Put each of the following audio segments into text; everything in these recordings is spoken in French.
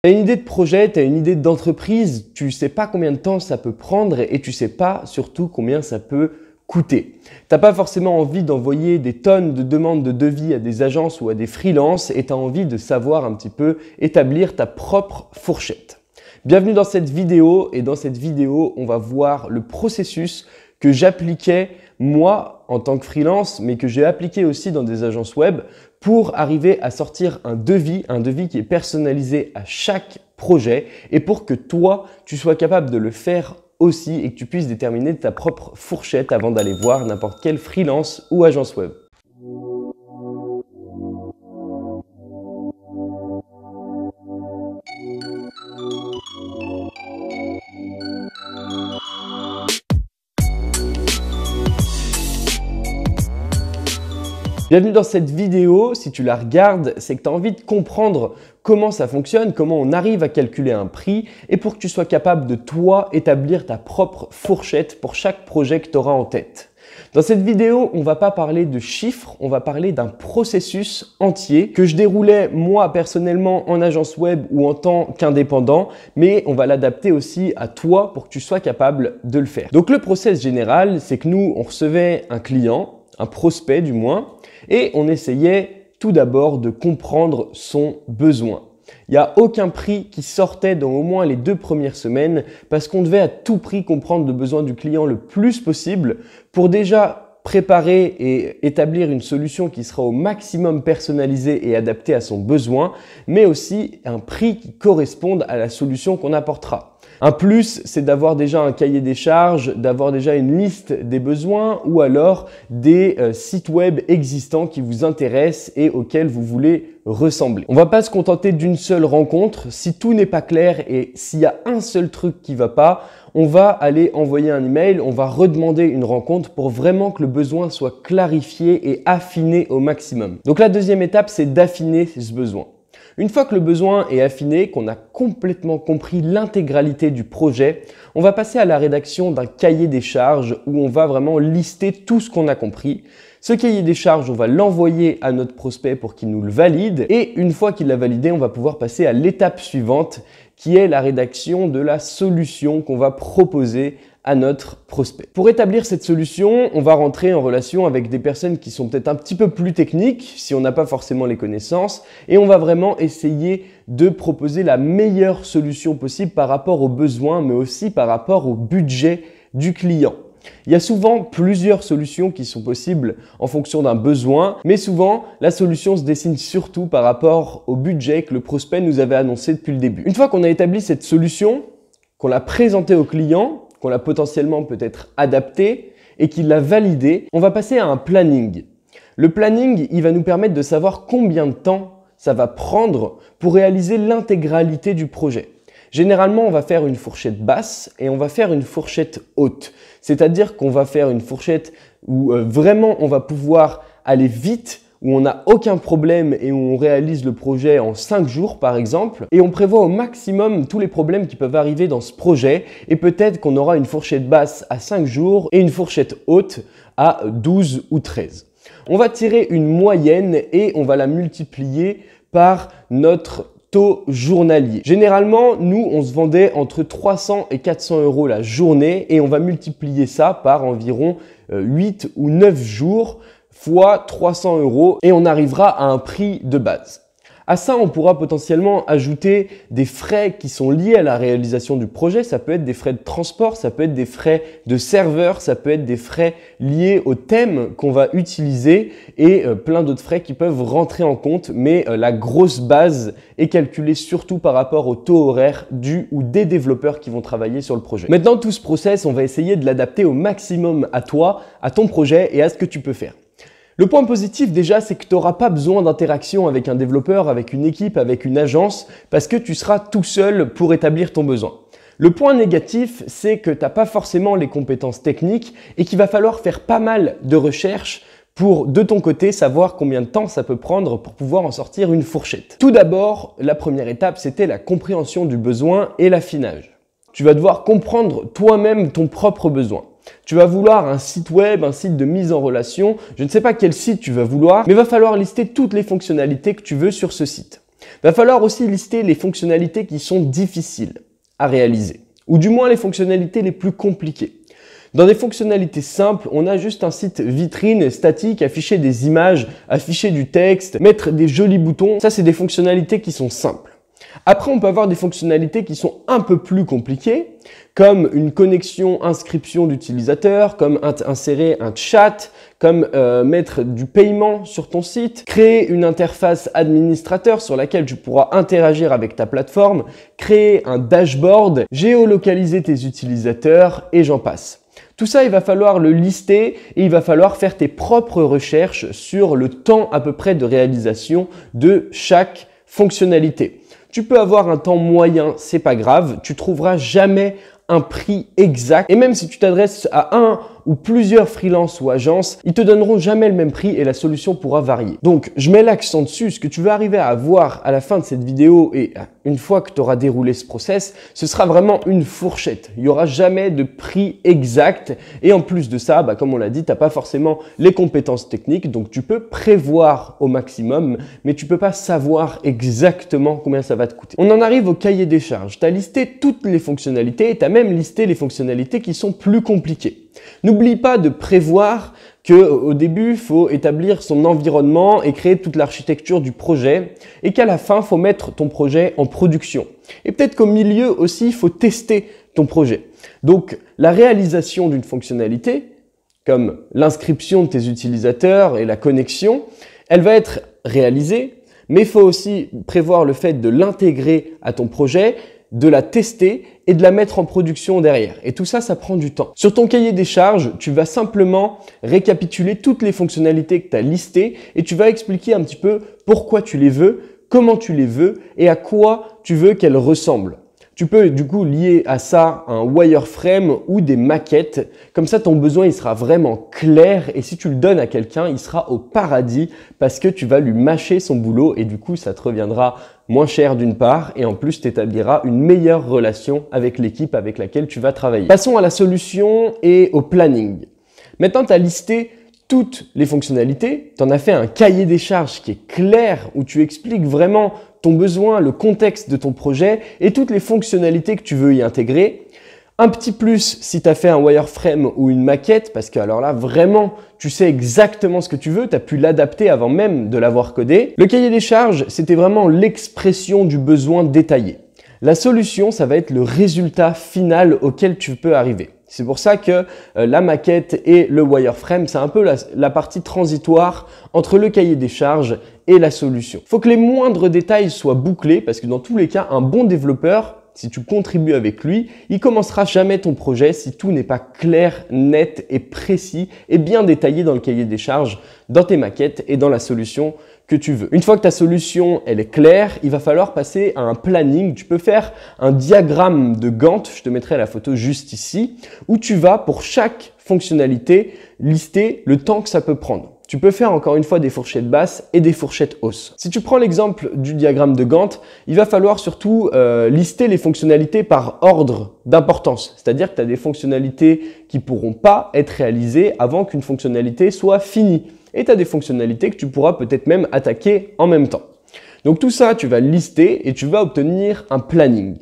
Tu as une idée de projet, tu as une idée d'entreprise, tu ne sais pas combien de temps ça peut prendre et tu ne sais pas surtout combien ça peut coûter. Tu n'as pas forcément envie d'envoyer des tonnes de demandes de devis à des agences ou à des freelances et tu as envie de savoir un petit peu établir ta propre fourchette. Bienvenue dans cette vidéo et dans cette vidéo, on va voir le processus que j'appliquais moi en tant que freelance, mais que j'ai appliqué aussi dans des agences web pour arriver à sortir un devis qui est personnalisé à chaque projet et pour que toi, tu sois capable de le faire aussi et que tu puisses déterminer ta propre fourchette avant d'aller voir n'importe quel freelance ou agence web. Bienvenue dans cette vidéo. Si tu la regardes, c'est que tu as envie de comprendre comment ça fonctionne, comment on arrive à calculer un prix et pour que tu sois capable de toi établir ta propre fourchette pour chaque projet que tu auras en tête. Dans cette vidéo, on ne va pas parler de chiffres, on va parler d'un processus entier que je déroulais moi personnellement en agence web ou en tant qu'indépendant, mais on va l'adapter aussi à toi pour que tu sois capable de le faire. Donc le process général, c'est que nous, on recevait un client, un prospect du moins, et on essayait tout d'abord de comprendre son besoin. Il n'y a aucun prix qui sortait dans au moins les 2 premières semaines parce qu'on devait à tout prix comprendre le besoin du client le plus possible pour déjà préparer et établir une solution qui sera au maximum personnalisée et adaptée à son besoin, mais aussi un prix qui corresponde à la solution qu'on apportera. Un plus, c'est d'avoir déjà un cahier des charges, d'avoir déjà une liste des besoins ou alors des sites web existants qui vous intéressent et auxquels vous voulez ressembler. On ne va pas se contenter d'une seule rencontre. Si tout n'est pas clair et s'il y a un seul truc qui ne va pas, on va aller envoyer un email, on va redemander une rencontre pour vraiment que le besoin soit clarifié et affiné au maximum. Donc la deuxième étape, c'est d'affiner ce besoin. Une fois que le besoin est affiné, qu'on a complètement compris l'intégralité du projet, on va passer à la rédaction d'un cahier des charges où on va vraiment lister tout ce qu'on a compris. Ce cahier des charges, on va l'envoyer à notre prospect pour qu'il nous le valide et une fois qu'il l'a validé, on va pouvoir passer à l'étape suivante qui est la rédaction de la solution qu'on va proposer à notre prospect. Pour établir cette solution, on va rentrer en relation avec des personnes qui sont peut-être un petit peu plus techniques si on n'a pas forcément les connaissances et on va vraiment essayer de proposer la meilleure solution possible par rapport aux besoins mais aussi par rapport au budget du client. Il y a souvent plusieurs solutions qui sont possibles en fonction d'un besoin, mais souvent la solution se dessine surtout par rapport au budget que le prospect nous avait annoncé depuis le début. Une fois qu'on a établi cette solution, qu'on l'a présentée au client, qu'on l'a potentiellement peut-être adaptée et qu'il l'a validée, on va passer à un planning. Le planning, il va nous permettre de savoir combien de temps ça va prendre pour réaliser l'intégralité du projet. Généralement, on va faire une fourchette basse et on va faire une fourchette haute. C'est-à-dire qu'on va faire une fourchette où vraiment on va pouvoir aller vite, où on n'a aucun problème et où on réalise le projet en 5 jours par exemple. Et on prévoit au maximum tous les problèmes qui peuvent arriver dans ce projet et peut-être qu'on aura une fourchette basse à 5 jours et une fourchette haute à 12 ou 13. On va tirer une moyenne et on va la multiplier par notre taux journalier. Généralement, nous, on se vendait entre 300 et 400 euros la journée et on va multiplier ça par environ 8 ou 9 jours fois 300 euros et on arrivera à un prix de base. À ça, on pourra potentiellement ajouter des frais qui sont liés à la réalisation du projet. Ça peut être des frais de transport, ça peut être des frais de serveur, ça peut être des frais liés au thème qu'on va utiliser et plein d'autres frais qui peuvent rentrer en compte. Mais la grosse base est calculée surtout par rapport au taux horaire du ou des développeurs qui vont travailler sur le projet. Maintenant, tout ce process, on va essayer de l'adapter au maximum à toi, à ton projet et à ce que tu peux faire. Le point positif déjà, c'est que tu n'auras pas besoin d'interaction avec un développeur, avec une équipe, avec une agence, parce que tu seras tout seul pour établir ton besoin. Le point négatif, c'est que tu n'as pas forcément les compétences techniques et qu'il va falloir faire pas mal de recherches pour, de ton côté, savoir combien de temps ça peut prendre pour pouvoir en sortir une fourchette. Tout d'abord, la première étape, c'était la compréhension du besoin et l'affinage. Tu vas devoir comprendre toi-même ton propre besoin. Tu vas vouloir un site web, un site de mise en relation. Je ne sais pas quel site tu vas vouloir, mais il va falloir lister toutes les fonctionnalités que tu veux sur ce site. Va falloir aussi lister les fonctionnalités qui sont difficiles à réaliser, ou du moins les fonctionnalités les plus compliquées. Dans des fonctionnalités simples, on a juste un site vitrine statique, afficher des images, afficher du texte, mettre des jolis boutons. Ça, c'est des fonctionnalités qui sont simples. Après, on peut avoir des fonctionnalités qui sont un peu plus compliquées, comme une connexion, inscription d'utilisateur, comme insérer un chat, comme mettre du paiement sur ton site, créer une interface administrateur sur laquelle tu pourras interagir avec ta plateforme, créer un dashboard, géolocaliser tes utilisateurs et j'en passe. Tout ça, il va falloir le lister et il va falloir faire tes propres recherches sur le temps à peu près de réalisation de chaque fonctionnalité. Tu peux avoir un temps moyen, c'est pas grave, tu trouveras jamais un prix exact. Et même si tu t'adresses à un ou plusieurs freelances ou agences, ils te donneront jamais le même prix et la solution pourra varier. Donc, je mets l'accent dessus. Ce que tu vas arriver à avoir à la fin de cette vidéo et une fois que tu auras déroulé ce process, ce sera vraiment une fourchette. Il n'y aura jamais de prix exact. Et en plus de ça, comme on l'a dit, tu n'as pas forcément les compétences techniques. Donc, tu peux prévoir au maximum, mais tu peux pas savoir exactement combien ça va te coûter. On en arrive au cahier des charges. Tu as listé toutes les fonctionnalités et tu as même listé les fonctionnalités qui sont plus compliquées. N'oublie pas de prévoir qu'au début, il faut établir son environnement et créer toute l'architecture du projet et qu'à la fin, il faut mettre ton projet en production. Et peut-être qu'au milieu aussi, il faut tester ton projet. Donc, la réalisation d'une fonctionnalité, comme l'inscription de tes utilisateurs et la connexion, elle va être réalisée, mais il faut aussi prévoir le fait de l'intégrer à ton projet, de la tester et de la mettre en production derrière. Et tout ça, ça prend du temps. Sur ton cahier des charges, tu vas simplement récapituler toutes les fonctionnalités que tu as listées et tu vas expliquer un petit peu pourquoi tu les veux, comment tu les veux et à quoi tu veux qu'elles ressemblent. Tu peux du coup lier à ça un wireframe ou des maquettes. Comme ça, ton besoin, il sera vraiment clair et si tu le donnes à quelqu'un, il sera au paradis parce que tu vas lui mâcher son boulot et du coup, ça te reviendra moins cher d'une part et en plus, tu établiras une meilleure relation avec l'équipe avec laquelle tu vas travailler. Passons à la solution et au planning. Maintenant, tu as listé toutes les fonctionnalités, tu en as fait un cahier des charges qui est clair où tu expliques vraiment ton besoin, le contexte de ton projet et toutes les fonctionnalités que tu veux y intégrer. Un petit plus si tu as fait un wireframe ou une maquette parce que alors là vraiment tu sais exactement ce que tu veux, tu as pu l'adapter avant même de l'avoir codé. Le cahier des charges, c'était vraiment l'expression du besoin détaillé. La solution, ça va être le résultat final auquel tu peux arriver. C'est pour ça que la maquette et le wireframe, c'est un peu la partie transitoire entre le cahier des charges et la solution. Il faut que les moindres détails soient bouclés parce que dans tous les cas, un bon développeur, si tu contribues avec lui, il commencera jamais ton projet si tout n'est pas clair, net et précis et bien détaillé dans le cahier des charges, dans tes maquettes et dans la solution que tu veux. Une fois que ta solution elle est claire, il va falloir passer à un planning. Tu peux faire un diagramme de Gantt, je te mettrai la photo juste ici, où tu vas pour chaque fonctionnalité lister le temps que ça peut prendre. Tu peux faire encore une fois des fourchettes basses et des fourchettes hausses. Si tu prends l'exemple du diagramme de Gantt, il va falloir surtout lister les fonctionnalités par ordre d'importance. C'est-à-dire que tu as des fonctionnalités qui ne pourront pas être réalisées avant qu'une fonctionnalité soit finie. Et tu as des fonctionnalités que tu pourras peut-être même attaquer en même temps. Donc tout ça, tu vas le lister et tu vas obtenir un planning.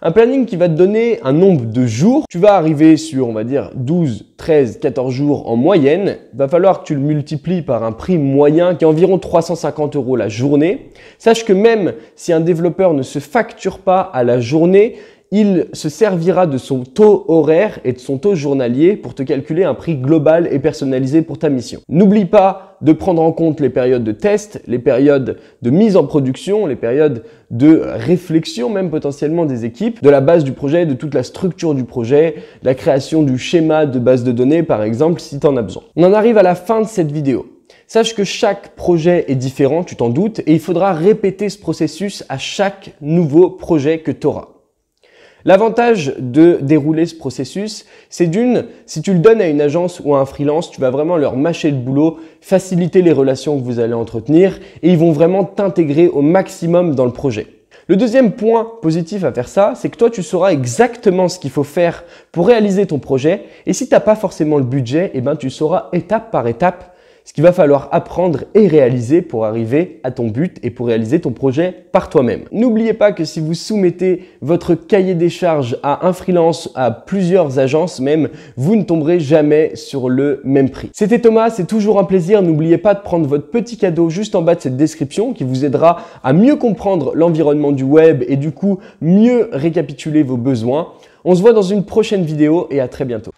Un planning qui va te donner un nombre de jours. Tu vas arriver sur, on va dire, 12, 13, 14 jours en moyenne. Il va falloir que tu le multiplies par un prix moyen qui est environ 350 € la journée. Sache que même si un développeur ne se facture pas à la journée, il se servira de son taux horaire et de son taux journalier pour te calculer un prix global et personnalisé pour ta mission. N'oublie pas de prendre en compte les périodes de test, les périodes de mise en production, les périodes de réflexion même potentiellement des équipes, de la base du projet, de toute la structure du projet, la création du schéma de base de données par exemple si tu en as besoin. On en arrive à la fin de cette vidéo. Sache que chaque projet est différent, tu t'en doutes, et il faudra répéter ce processus à chaque nouveau projet que tu auras. L'avantage de dérouler ce processus, c'est si tu le donnes à une agence ou à un freelance, tu vas vraiment leur mâcher le boulot, faciliter les relations que vous allez entretenir et ils vont vraiment t'intégrer au maximum dans le projet. Le deuxième point positif à faire ça, c'est que toi, tu sauras exactement ce qu'il faut faire pour réaliser ton projet et si tu n'as pas forcément le budget, tu sauras étape par étape ce qu'il va falloir apprendre et réaliser pour arriver à ton but et pour réaliser ton projet par toi-même. N'oubliez pas que si vous soumettez votre cahier des charges à un freelance, à plusieurs agences même, vous ne tomberez jamais sur le même prix. C'était Thomas, c'est toujours un plaisir. N'oubliez pas de prendre votre petit cadeau juste en bas de cette description qui vous aidera à mieux comprendre l'environnement du web et du coup mieux récapituler vos besoins. On se voit dans une prochaine vidéo et à très bientôt.